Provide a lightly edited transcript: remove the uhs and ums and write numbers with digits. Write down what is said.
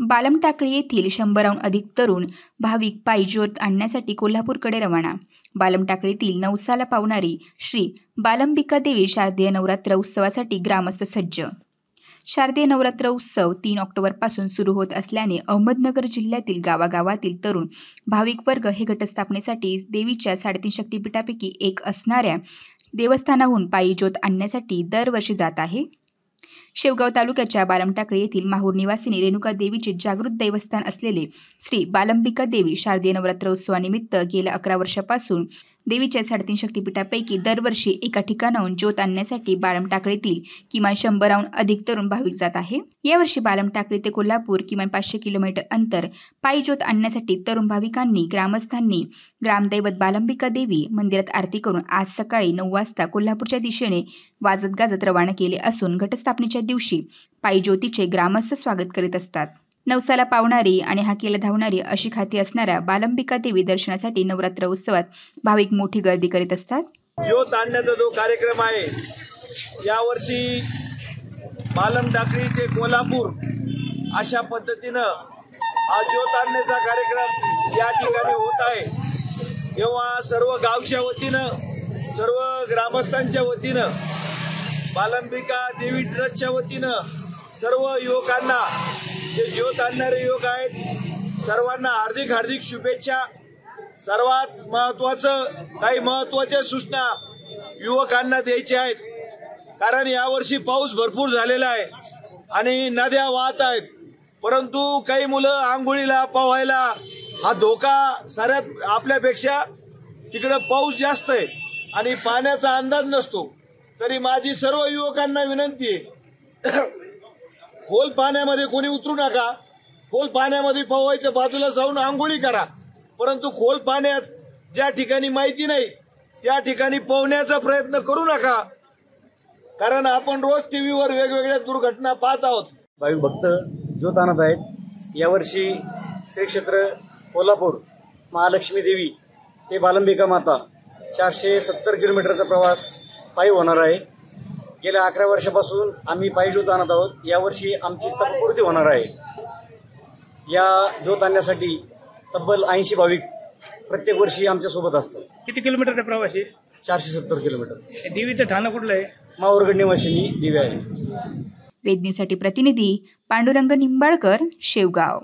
बालमटाकळी येथील 100हून अधिक तरुण भाविक पायी ज्योत आणण्यासाठी कोल्हापूरकडे रवाना। बालमटाकळीतील नवसाला पावणारी श्री बालंबिका देवी शारदीय नवरात्र उत्सवासाठी ग्रामस्थ सज्ज। शारदीय नवरात्र उत्सव 3 ऑक्टोबरपासून सुरू होत असल्याने अहमदनगर जिल्ह्यातील गावागावातील तरुण भाविक वर्ग हे घटस्थापनेसाठी देवीच्या 3.5 शक्तिपीठापैकी एक असणाऱ्या देवस्थानाहून पायी ज्योत आणण्यासाठी दरवर्षी जात आहे। शेवगाव तालुक्याच्या बालमटाकळी येथील माहूर निवासिनी रेणुका देवीचे जागृत देवस्थान असलेले श्री बालंबिका देवी शारदीय नवरात्र उत्सवानिमित्त गेल्या 11 वर्षापासून देवीच्या 3.5 शक्तिपीठापैकी दरवर्षी एका ठिकाणाहून ज्योत आणण्यासाठी बालमटाकळीतील किमान 100हून अधिक तरुण भाविक जात आहे। यावर्षी बालमटाकळी ते कोल्हापूर किमान 500 किलोमीटर अंतर पायी ज्योत आणण्यासाठी तरुण भाविकांनी ग्रामस्थांनी ग्रामदैवत बालंबिका देवी मंदिरात आरती करून आज सकाळी 9 वाजता कोल्हापूरच्या दिशेने वाजत गाजत रवाना केले असून घटस्थापनेच्या दिवशी पायी ज्योतीचे ग्रामस्थ स्वागत करीत असतात। नवसाला पावणारी आणि हाकेला धावणारी अशी ख्याती असणाऱ्या बालंबिका देवी दर्शनासाठी नवरात्र उत्सवात भाविक मोठी गर्दी करीत असतात। ज्योत आणण्याचा जो कार्यक्रम आहे यावर्षी बालमटाकळी ते कोल्हापूर अशा पद्धतीनं हा ज्योत आणण्याचा कार्यक्रम या ठिकाणी होत आहे। तेव्हा सर्व गावच्या वतीनं सर्व ग्रामस्थांच्या वतीनं बालंबिका देवी ट्रस्टच्या वतीनं सर्व युवकांना जे ज्योत आणणारे युवक आहेत सर्वांना हार्दिक शुभेच्छा। सर्वात महत्त्वाचं काही महत्त्वाच्या सूचना युवकांना द्यायच्या आहेत, कारण यावर्षी पाऊस भरपूर झालेला आहे आणि नद्या वाहत आहेत, परंतु काही मुलं आंघोळीला पोहायला हा धोका साऱ्यात आपल्यापेक्षा तिकडं पाऊस जास्त आहे आणि पाण्याचा अंदाज नसतो। तरी माझी सर्व युवकांना विनंती आहे, खोल पाण्यामध्ये कोणी उतरू नका। खोल पाण्यामध्ये पोहायचं, बाजूला जाऊन आंघोळी करा, परंतु खोल पाण्यात ज्या ठिकाणी माहिती नाही त्या ठिकाणी पोहण्याचा प्रयत्न करू नका, कारण आपण रोज टीव्हीवर वेगवेगळ्या दुर्घटना पाहत आहोत। भाविक भक्त ज्योत आणत आहेत। यावर्षी श्री क्षेत्र कोल्हापूर महालक्ष्मी देवी ते बालंबिका माता 470 किलोमीटरचा प्रवास पायी होणार आहे। गेल्या 11 वर्षापासून आम्ही पायी ज्योत आणत आहोत। यावर्षी आमची तपपूर्ती होणार आहे। या ज्योत आणण्यासाठी तब्बल 80 भाविक प्रत्येक वर्षी आमच्या सोबत असतात। किती किलोमीटरचा प्रवास आहे? 470 किलोमीटर। देवीचं ठाणं कुठलं आहे? माहूरगड निवासिनी देवी आहे। वेद न्यूजसाठी प्रतिनिधी पांडुरंग निंबाळकर, शेवगाव।